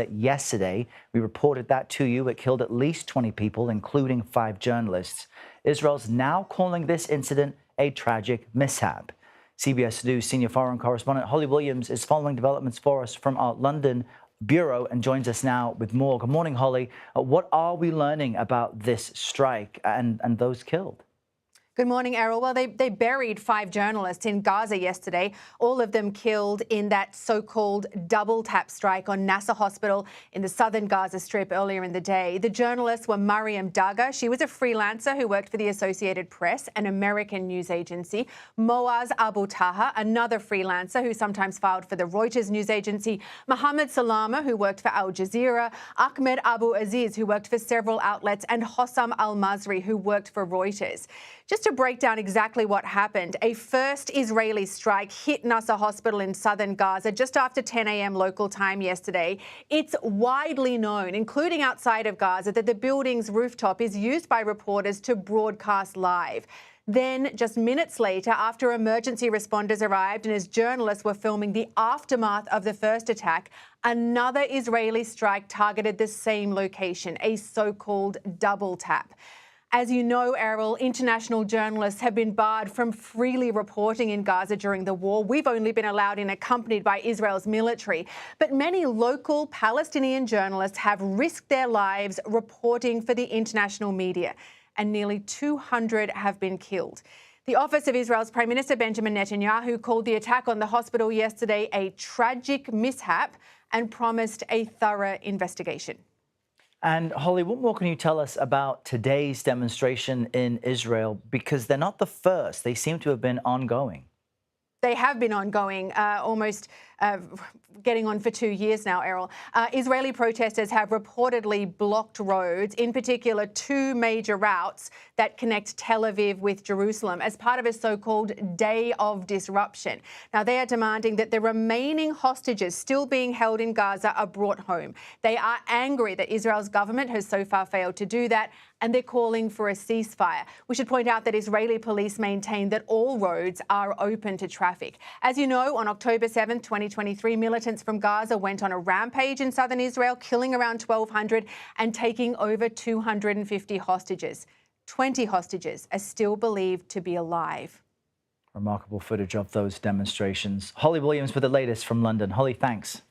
yesterday. We reported that to you. It killed at least 20 people, including 5 journalists. Israel's now calling this incident a tragic mishap. CBS News senior foreign correspondent Holly Williams is following developments for us from our London bureau and joins us now with more. Good morning, Holly. What are we learning about this strike and those killed? Good morning, Errol. Well, they buried 5 journalists in Gaza yesterday, all of them killed in that so-called double-tap strike on Nasser Hospital in the southern Gaza Strip earlier in the day. The journalists were Mariam Daga. She was a freelancer who worked for the Associated Press, an American news agency. Moaz Abu Taha, another freelancer who sometimes filed for the Reuters news agency. Mohammed Salama, who worked for Al Jazeera. Ahmed Abu Aziz, who worked for several outlets. And Hossam Al-Masri, who worked for Reuters. Just to break down exactly what happened, a first Israeli strike hit Nasser Hospital in southern Gaza just after 10 a.m. local time yesterday. It's widely known, including outside of Gaza, that the building's rooftop is used by reporters to broadcast live. Then, just minutes later, after emergency responders arrived and as journalists were filming the aftermath of the first attack, another Israeli strike targeted the same location, a so-called double tap. As you know, Errol, international journalists have been barred from freely reporting in Gaza during the war. We've only been allowed in accompanied by Israel's military. But many local Palestinian journalists have risked their lives reporting for the international media, and nearly 200 have been killed. The office of Israel's Prime Minister Benjamin Netanyahu called the attack on the hospital yesterday a tragic mishap and promised a thorough investigation. And Holly, what more can you tell us about today's demonstration in Israel? Because they're not the first. They seem to have been ongoing. They have been ongoing, almost getting on for 2 years now, Errol. Israeli protesters have reportedly blocked roads, in particular 2 major routes that connect Tel Aviv with Jerusalem, as part of a so-called day of disruption. Now, they are demanding that the remaining hostages still being held in Gaza are brought home. They are angry that Israel's government has so far failed to do that, and they're calling for a ceasefire. We should point out that Israeli police maintain that all roads are open to traffic. As you know, on October 7th, 2023, militants from Gaza went on a rampage in southern Israel, killing around 1,200 and taking over 250 hostages. 20 hostages are still believed to be alive. Remarkable footage of those demonstrations. Holly Williams with the latest from London. Holly, thanks.